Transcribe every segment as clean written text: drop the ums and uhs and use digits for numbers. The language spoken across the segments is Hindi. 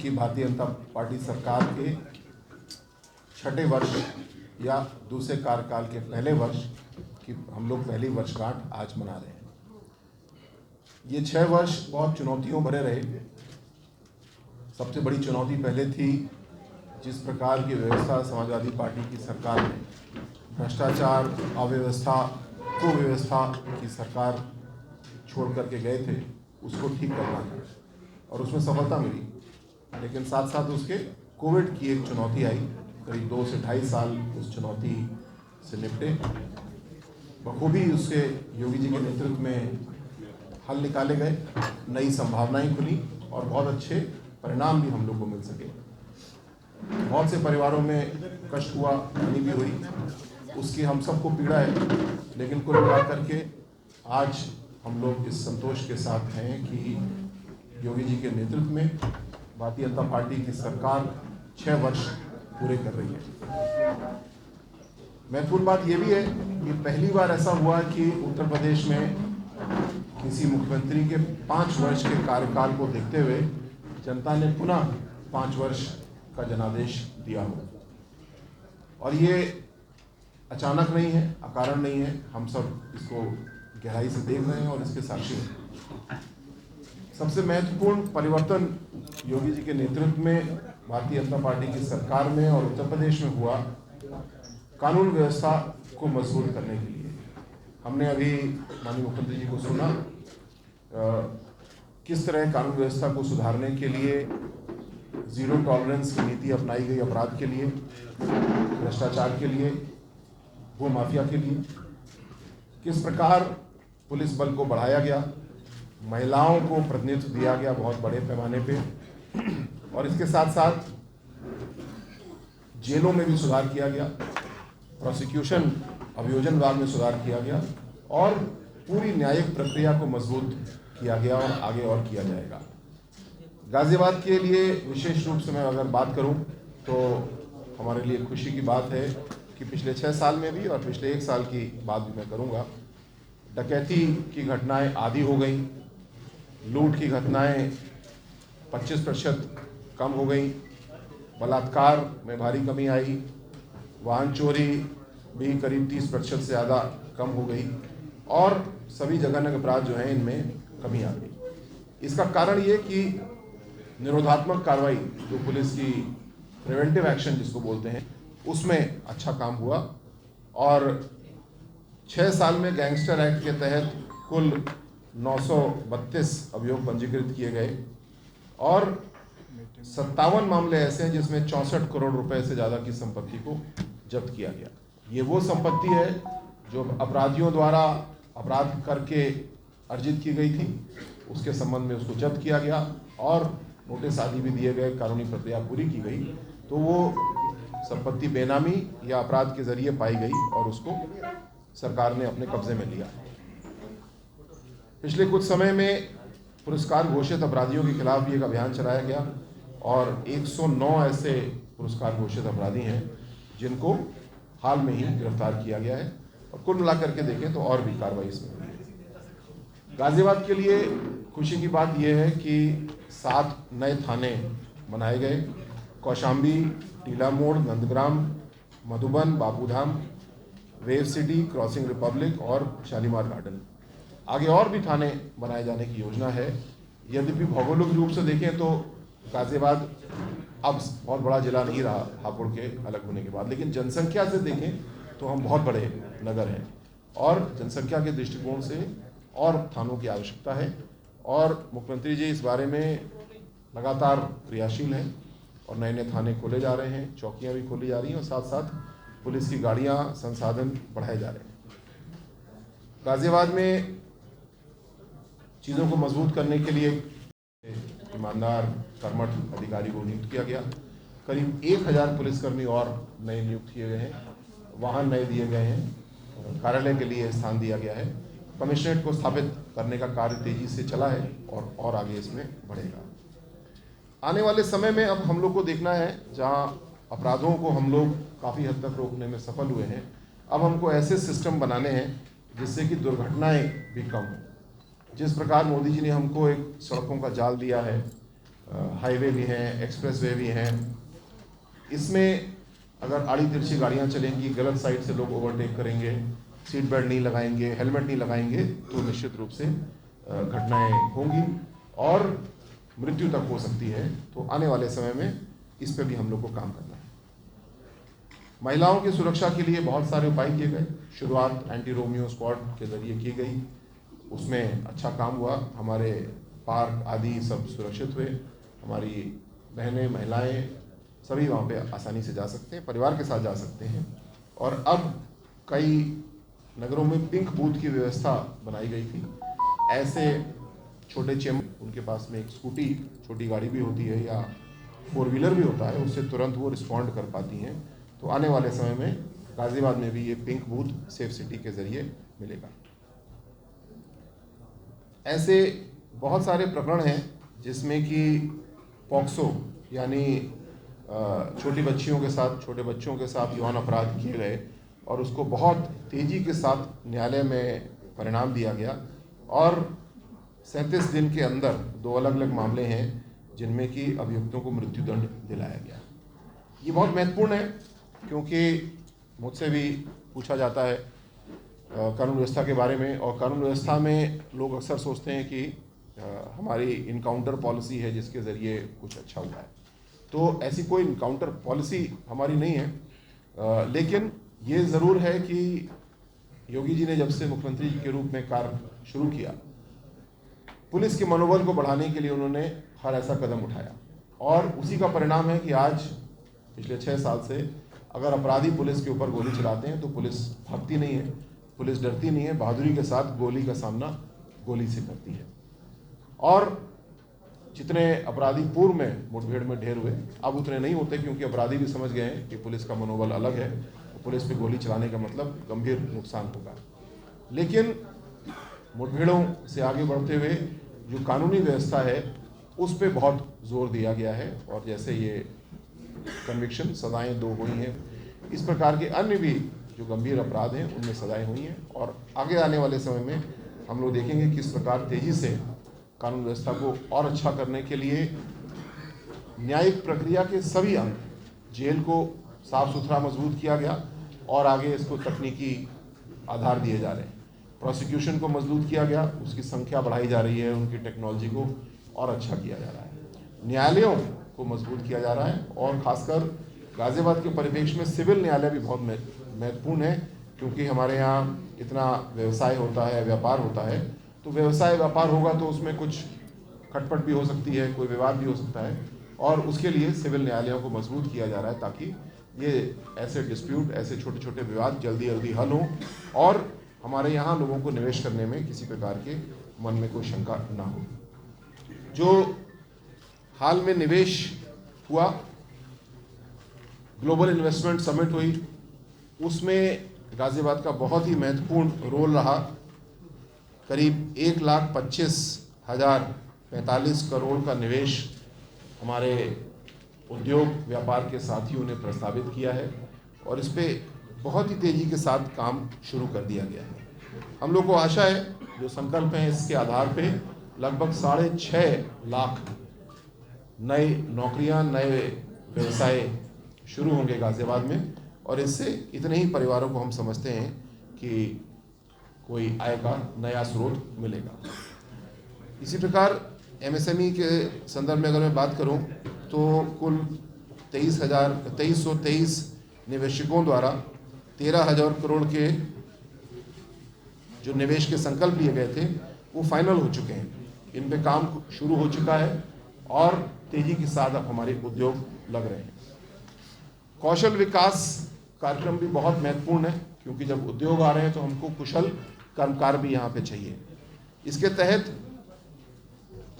की भारतीय जनता पार्टी सरकार के छठे वर्ष या दूसरे कार्यकाल के पहले वर्ष की हम लोग पहली वर्षगांठ आज मना रहे हैं। ये 6 वर्ष बहुत चुनौतियों भरे रहे। सबसे बड़ी चुनौती पहले थी जिस प्रकार की व्यवस्था समाजवादी पार्टी की सरकार ने भ्रष्टाचार, अव्यवस्था, कुव्यवस्था की सरकार छोड़ करके गए थे, उसको ठीक करना है और उसमें सफलता मिली। लेकिन साथ साथ उसके कोविड की एक चुनौती आई। करीब 2 से 2.5 साल उस चुनौती से निपटे। बखूबी उसके योगी जी के नेतृत्व में हल निकाले गए, नई संभावनाएं खुली और बहुत अच्छे परिणाम भी हम लोग को मिल सके। बहुत से परिवारों में कष्ट हुआ, हानि भी हुई, उसकी हम सबको पीड़ा है, लेकिन कुल मिलाकर के आज हम लोग इस संतोष के साथ हैं कि योगी जी के नेतृत्व में भारतीय जनता पार्टी की सरकार 6 वर्ष पूरे कर रही है। महत्वपूर्ण बात यह भी है कि पहली बार ऐसा हुआ कि उत्तर प्रदेश में किसी मुख्यमंत्री के 5 वर्ष के कार्यकाल को देखते हुए जनता ने पुनः 5 वर्ष का जनादेश दिया हो। और ये अचानक नहीं है, अकारण नहीं है, हम सब इसको गहराई से देख रहे हैं और इसके साक्षी हैं। सबसे महत्वपूर्ण परिवर्तन योगी जी के नेतृत्व में भारतीय जनता पार्टी की सरकार में और उत्तर प्रदेश में हुआ कानून व्यवस्था को मजबूत करने के लिए। हमने अभी माननीय मुख्यमंत्री जी को सुना किस तरह कानून व्यवस्था को सुधारने के लिए जीरो टॉलरेंस की नीति अपनाई गई अपराध के लिए, भ्रष्टाचार के लिए, भू माफिया के लिए। किस प्रकार पुलिस बल को बढ़ाया गया, महिलाओं को प्रतिनिधित्व दिया गया बहुत बड़े पैमाने पे, और इसके साथ साथ जेलों में भी सुधार किया गया, प्रोसिक्यूशन अभियोजन विभाग में सुधार किया गया और पूरी न्यायिक प्रक्रिया को मजबूत किया गया और आगे और किया जाएगा। गाजियाबाद के लिए विशेष रूप से मैं अगर बात करूं तो हमारे लिए खुशी की बात है कि पिछले 6 साल में भी और पिछले 1 साल की बात भी मैं करूंगा, डकैती की घटनाएं आधी हो गई, लूट की घटनाएं 25% कम हो गई, बलात्कार में भारी कमी आई, वाहन चोरी भी करीब 30% से ज़्यादा कम हो गई और सभी जघन्य अपराध जो हैं इनमें कमी आ गई। इसका कारण ये कि निरोधात्मक कार्रवाई जो पुलिस की प्रिवेंटिव एक्शन जिसको बोलते हैं उसमें अच्छा काम हुआ और 6 साल में गैंगस्टर एक्ट के तहत कुल 932 अभियोग पंजीकृत किए गए और 57 मामले ऐसे हैं जिसमें 64 करोड़ रुपए से ज़्यादा की संपत्ति को जब्त किया गया। ये वो संपत्ति है जो अपराधियों द्वारा अपराध करके अर्जित की गई थी, उसके संबंध में उसको जब्त किया गया और नोटिस आदि भी दिए गए, कानूनी प्रक्रिया पूरी की गई, तो वो संपत्ति बेनामी या अपराध के जरिए पाई गई और उसको सरकार ने अपने कब्जे में लिया। पिछले कुछ समय में पुरस्कार घोषित अपराधियों के खिलाफ भी एक अभियान चलाया गया और 109 ऐसे पुरस्कार घोषित अपराधी हैं जिनको हाल में ही गिरफ्तार किया गया है और कुल मिलाकर के देखें तो और भी कार्रवाई इसमें हुई है। गाजियाबाद के लिए खुशी की बात यह है कि 7 नए थाने बनाए गए, कौशाम्बी, टीला मोड़, Nandgram, Madhuban, Bapudham, wave city, crossing Republic और शालीमार गार्डन। आगे और भी थाने बनाए जाने की योजना है। यद्यपि भौगोलिक रूप से देखें तो गाजियाबाद अब बहुत बड़ा जिला नहीं रहा हापुड़ के अलग होने के बाद, लेकिन जनसंख्या से देखें तो हम बहुत बड़े नगर हैं और जनसंख्या के दृष्टिकोण से और थानों की आवश्यकता है और मुख्यमंत्री जी इस बारे में लगातार क्रियाशील हैं और नए नए थाने खोले जा रहे हैं, चौकियां भी खोली जा रही हैं और साथ साथ पुलिस की गाड़ियां, संसाधन बढ़ाए जा रहे हैं। गाजियाबाद में चीज़ों को मजबूत करने के लिए ईमानदार कर्मठ अधिकारी को नियुक्त किया गया। करीब 1000 पुलिसकर्मी और नए नियुक्त किए गए हैं, वाहन नए दिए गए हैं, कार्यालय के लिए स्थान दिया गया है, कमिश्नरेट को स्थापित करने का कार्य तेजी से चला है और आगे इसमें बढ़ेगा। आने वाले समय में अब हम लोग को देखना है, जहां अपराधों को हम लोग काफ़ी हद तक रोकने में सफल हुए हैं, अब हमको ऐसे सिस्टम बनाने हैं जिससे कि दुर्घटनाएं भी कम हों। जिस प्रकार मोदी जी ने हमको एक सड़कों का जाल दिया है, हाईवे भी हैं, एक्सप्रेसवे भी हैं। इसमें अगर आड़ी तिरछी गाड़ियाँ चलेंगी, गलत साइड से लोग ओवरटेक करेंगे, सीट बेल्ट नहीं लगाएंगे, हेलमेट नहीं लगाएंगे, तो निश्चित रूप से घटनाएं होंगी और मृत्यु तक हो सकती है। तो आने वाले समय में इस पे भी हम लोग को काम करना है। महिलाओं की सुरक्षा के लिए बहुत सारे उपाय किए गए। शुरुआत एंटी रोमियो स्क्वाड के जरिए की गई, उसमें अच्छा काम हुआ। हमारे पार्क आदि सब सुरक्षित हुए, हमारी बहनें, महिलाएं सभी वहाँ पे आसानी से जा सकते हैं, परिवार के साथ जा सकते हैं। और अब कई नगरों में पिंक बूथ की व्यवस्था बनाई गई थी। ऐसे छोटे चेंबर, उनके पास में एक स्कूटी, छोटी गाड़ी भी होती है या 4 व्हीलर भी होता है, उससे तुरंत वो रिस्पॉन्ड कर पाती हैं। तो आने वाले समय में गाजियाबाद में भी ये पिंक बूथ सेफ सिटी के जरिए मिलेगा। ऐसे बहुत सारे प्रकरण हैं जिसमें कि पॉक्सो यानी छोटी बच्चियों के साथ, छोटे बच्चों के साथ यौन अपराध किए गए और उसको बहुत तेज़ी के साथ न्यायालय में परिणाम दिया गया। और 37 दिन के अंदर 2 अलग अलग मामले हैं जिनमें कि अभियुक्तों को मृत्युदंड दिलाया गया। ये बहुत महत्वपूर्ण है क्योंकि मुझसे भी पूछा जाता है कानून व्यवस्था के बारे में, और कानून व्यवस्था में लोग अक्सर सोचते हैं कि हमारी इनकाउंटर पॉलिसी है जिसके ज़रिए कुछ अच्छा हुआ है। तो ऐसी कोई इनकाउंटर पॉलिसी हमारी नहीं है, लेकिन ये ज़रूर है कि योगी जी ने जब से मुख्यमंत्री के रूप में कार्य शुरू किया, पुलिस के मनोबल को बढ़ाने के लिए उन्होंने हर ऐसा कदम उठाया और उसी का परिणाम है कि आज पिछले 6 साल से अगर अपराधी पुलिस के ऊपर गोली चलाते हैं तो पुलिस भागती नहीं है, पुलिस डरती नहीं है, बहादुरी के साथ गोली का सामना गोली से करती है। और जितने अपराधी पूर्व में मुठभेड़ में ढेर हुए, अब उतने नहीं होते क्योंकि अपराधी भी समझ गए हैं कि पुलिस का मनोबल अलग है, पुलिस पे गोली चलाने का मतलब गंभीर नुकसान होगा। लेकिन मुठभेड़ों से आगे बढ़ते हुए जो कानूनी व्यवस्था है उस पे बहुत जोर दिया गया है और जैसे ये कन्विक्शन सजाएं 2 हुई हैं, इस प्रकार के अन्य भी जो गंभीर अपराध हैं उनमें सजाएं हुई हैं। और आगे आने वाले समय में हम लोग देखेंगे किस प्रकार तेज़ी से कानून व्यवस्था को और अच्छा करने के लिए न्यायिक प्रक्रिया के सभी अंग, जेल को साफ सुथरा मजबूत किया गया और आगे इसको तकनीकी आधार दिए जा रहे हैं। प्रोसिक्यूशन को मजबूत किया गया, उसकी संख्या बढ़ाई जा रही है, उनकी टेक्नोलॉजी को और अच्छा किया जा रहा है। न्यायालयों को मजबूत किया जा रहा है और खासकर गाजियाबाद के परिप्रेक्ष्य में सिविल न्यायालय भी बहुत महत्वपूर्ण है क्योंकि हमारे यहाँ इतना व्यवसाय होता है, व्यापार होता है। तो व्यवसाय व्यापार होगा तो उसमें कुछ खटपट भी हो सकती है, कोई विवाद भी हो सकता है और उसके लिए सिविल न्यायालयों को मजबूत किया जा रहा है ताकि ये ऐसे डिस्प्यूट, ऐसे छोटे छोटे विवाद जल्दी जल्दी हल हों और हमारे यहाँ लोगों को निवेश करने में किसी प्रकार के मन में कोई शंका ना हो। जो हाल में निवेश हुआ, ग्लोबल इन्वेस्टमेंट समिट हुई, उसमें गाजियाबाद का बहुत ही महत्वपूर्ण रोल रहा। करीब 1,25,045 करोड़ का निवेश हमारे उद्योग व्यापार के साथियों ने प्रस्तावित किया है और इस पे बहुत ही तेज़ी के साथ काम शुरू कर दिया गया है। हम लोग को आशा है, जो संकल्प हैं इसके आधार पे लगभग 6.5 लाख नई नौकरियां, नए व्यवसाय शुरू होंगे गाजियाबाद में और इससे इतने ही परिवारों को हम समझते हैं कि कोई आय का नया स्रोत मिलेगा। इसी प्रकार एमएसएमई के संदर्भ में अगर मैं बात करूं तो कुल 2323 निवेशकों द्वारा 13,000 करोड़ के जो निवेश के संकल्प लिए गए थे वो फाइनल हो चुके हैं। इन पे काम शुरू हो चुका है और तेजी के साथ अब हमारे उद्योग लग रहे हैं। कौशल विकास कार्यक्रम भी बहुत महत्वपूर्ण है क्योंकि जब उद्योग आ रहे हैं तो हमको कुशल कर्मकार भी यहाँ पे चाहिए। इसके तहत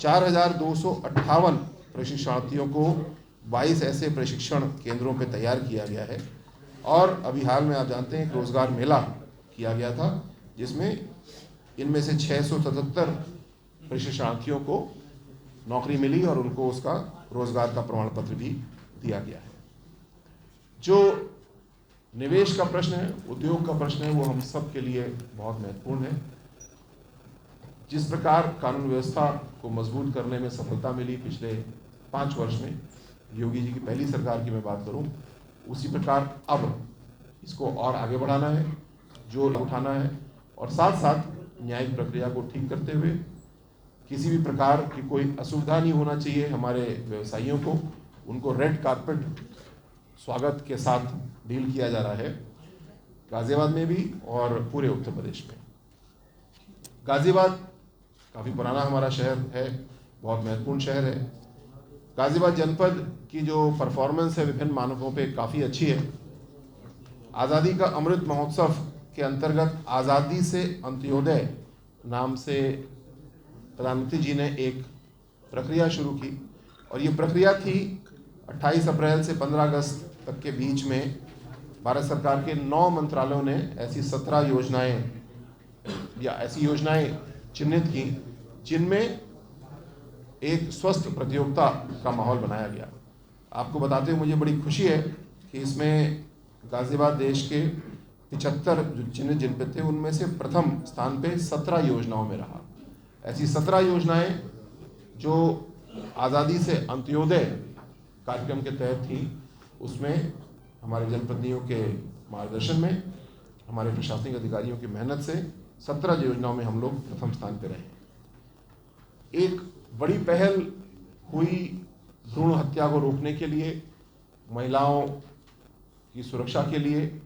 4,258 प्रशिक्षणार्थियों को 22 ऐसे प्रशिक्षण केंद्रों पे तैयार किया गया है और अभी हाल में आप जानते हैं रोजगार मेला किया गया था जिसमें इनमें से 677 प्रशिक्षणार्थियों को नौकरी मिली और उनको उसका रोजगार का प्रमाण पत्र भी दिया गया है। जो निवेश का प्रश्न है, उद्योग का प्रश्न है, वो हम सब के लिए बहुत महत्वपूर्ण है। जिस प्रकार कानून व्यवस्था को मजबूत करने में सफलता मिली पिछले 5 वर्ष में योगी जी की पहली सरकार की मैं बात करूं, उसी प्रकार अब इसको और आगे बढ़ाना है, जोर उठाना है और साथ साथ न्यायिक प्रक्रिया को ठीक करते हुए किसी भी प्रकार की कोई असुविधा नहीं होना चाहिए हमारे व्यवसायियों को, उनको रेड कारपेट स्वागत के साथ डील किया जा रहा है गाजियाबाद में भी और पूरे उत्तर प्रदेश में। गाजियाबाद काफ़ी पुराना हमारा शहर है, बहुत महत्वपूर्ण शहर है। गाजियाबाद जनपद की जो परफॉर्मेंस है विभिन्न मानकों पे काफ़ी अच्छी है। आज़ादी का अमृत महोत्सव के अंतर्गत आज़ादी से अंत्योदय नाम से प्रधानमंत्री जी ने एक प्रक्रिया शुरू की और ये प्रक्रिया थी 28 अप्रैल से 15 अगस्त तक के बीच में भारत सरकार के 9 मंत्रालयों ने ऐसी 17 योजनाएं या ऐसी योजनाएं चिन्हित की जिनमें एक स्वस्थ प्रतियोगिता का माहौल बनाया गया। आपको बताते हुए मुझे बड़ी खुशी है कि इसमें गाजियाबाद देश के 75 जो चिन्हित जनपद थे उनमें से प्रथम स्थान पे 17 योजनाओं में रहा। ऐसी 17 योजनाएं जो आज़ादी से अंत्योदय कार्यक्रम के तहत थी, उसमें हमारे जनप्रतिनिधियों के मार्गदर्शन में, हमारे प्रशासनिक अधिकारियों की मेहनत से 17 योजनाओं में हम लोग प्रथम स्थान पर रहे। एक बड़ी पहल हुई भ्रूण हत्या को रोकने के लिए, महिलाओं की सुरक्षा के लिए,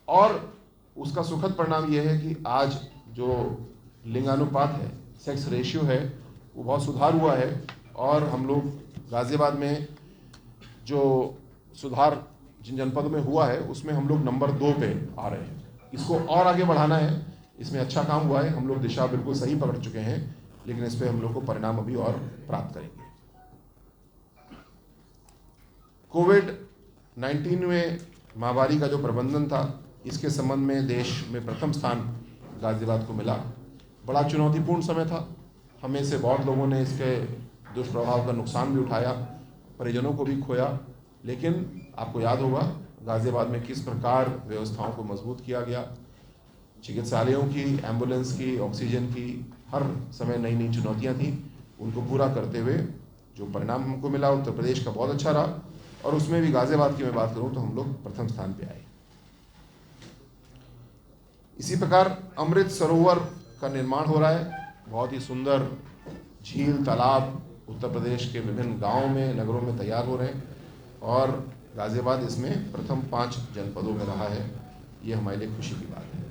और उसका सुखद परिणाम यह है कि आज जो लिंगानुपात है, सेक्स रेशियो है, वो बहुत सुधार हुआ है और हम लोग गाजियाबाद में जो सुधार जिन जनपदों में हुआ है उसमें हम लोग नंबर 2 पे आ रहे हैं। इसको और आगे बढ़ाना है, इसमें अच्छा काम हुआ है, हम लोग दिशा बिल्कुल सही पकड़ चुके हैं, लेकिन इस पे हम लोग को परिणाम अभी और प्राप्त करेंगे। कोविड-19 में महामारी का जो प्रबंधन था, इसके संबंध में देश में प्रथम स्थान गाजियाबाद को मिला। बड़ा चुनौतीपूर्ण समय था, हमें से बहुत लोगों ने इसके दुष्प्रभाव का नुकसान भी उठाया, परिजनों को भी खोया, लेकिन आपको याद होगा गाजियाबाद में किस प्रकार व्यवस्थाओं को मजबूत किया गया। चिकित्सालयों की, एम्बुलेंस की, ऑक्सीजन की, हर समय नई नई चुनौतियां थी, उनको पूरा करते हुए जो परिणाम हमको मिला उत्तर प्रदेश का बहुत अच्छा रहा और उसमें भी गाजियाबाद की मैं बात करूं तो हम लोग प्रथम स्थान पे आए। इसी प्रकार अमृत सरोवर का निर्माण हो रहा है, बहुत ही सुंदर झील, तालाब उत्तर प्रदेश के विभिन्न गांवों में, नगरों में तैयार हो रहे हैं और गाजियाबाद इसमें प्रथम 5 जनपदों में रहा है। ये हमारे लिए खुशी की बात है।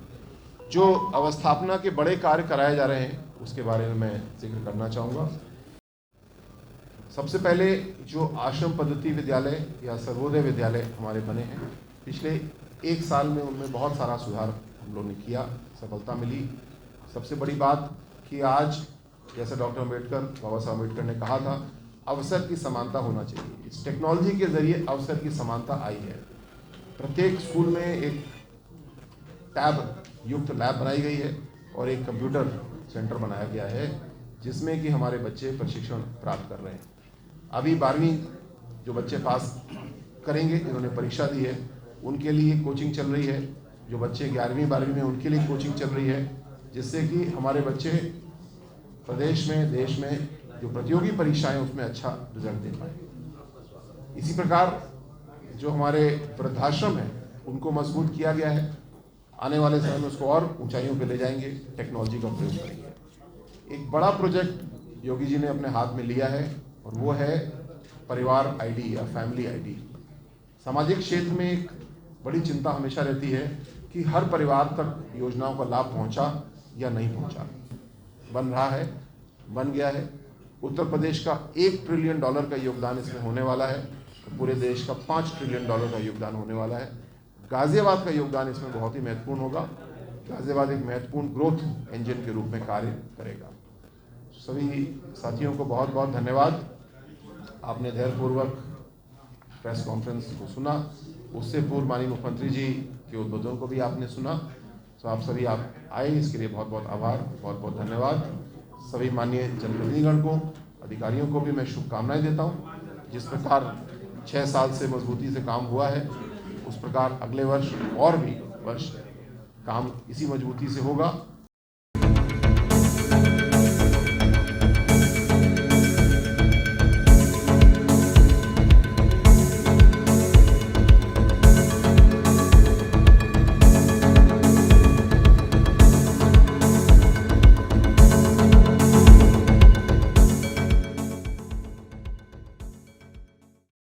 जो अवस्थापना के बड़े कार्य कराए जा रहे हैं उसके बारे में मैं जिक्र करना चाहूँगा। सबसे पहले जो आश्रम पद्धति विद्यालय या सर्वोदय विद्यालय हमारे बने हैं, पिछले 1 साल में उनमें बहुत सारा सुधार हम लोगों ने किया, सफलता मिली। सबसे बड़ी बात कि आज जैसे डॉक्टर अम्बेडकर, बाबा साहब अम्बेडकर ने कहा था, अवसर की समानता होना चाहिए। इस टेक्नोलॉजी के ज़रिए अवसर की समानता आई है। प्रत्येक स्कूल में एक टैब युक्त लैब बनाई गई है और एक कंप्यूटर सेंटर बनाया गया है जिसमें कि हमारे बच्चे प्रशिक्षण प्राप्त कर रहे हैं। अभी 12वीं जो बच्चे पास करेंगे, जिन्होंने परीक्षा दी है, उनके लिए कोचिंग चल रही है। जो बच्चे 11वीं 12वीं में, उनके लिए कोचिंग चल रही है, जिससे कि हमारे बच्चे प्रदेश में, देश में जो प्रतियोगी परीक्षाएं उसमें अच्छा रिजल्ट दे पाए। इसी प्रकार जो हमारे वृद्धाश्रम है उनको मजबूत किया गया है। आने वाले समय में उसको और ऊंचाइयों पे ले जाएंगे, टेक्नोलॉजी का प्रयोग करेंगे। एक बड़ा प्रोजेक्ट योगी जी ने अपने हाथ में लिया है और वो है परिवार आईडी या फैमिली आईडी। सामाजिक क्षेत्र में एक बड़ी चिंता हमेशा रहती है कि हर परिवार तक योजनाओं का लाभ पहुंचा या नहीं पहुंचा। बन रहा है, बन गया है। उत्तर प्रदेश का $1 ट्रिलियन का योगदान इसमें होने वाला है, तो पूरे देश का $5 ट्रिलियन का योगदान होने वाला है। गाजियाबाद का योगदान इसमें बहुत ही महत्वपूर्ण होगा। गाजियाबाद एक महत्वपूर्ण ग्रोथ इंजन के रूप में कार्य करेगा। सभी साथियों को बहुत बहुत धन्यवाद। आपने धैर्यपूर्वक प्रेस कॉन्फ्रेंस को सुना, उससे पूर्व माननीय मुख्यमंत्री जी के उद्बोधन को भी आपने सुना। तो आप सभी आप आए, इसके लिए बहुत बहुत आभार, बहुत बहुत धन्यवाद। सभी माननीय जनप्रतिनिधिगण को, अधिकारियों को भी मैं शुभकामनाएं देता हूं। जिस प्रकार 6 साल से मजबूती से काम हुआ है, उस प्रकार अगले वर्ष और भी वर्ष काम इसी मजबूती से होगा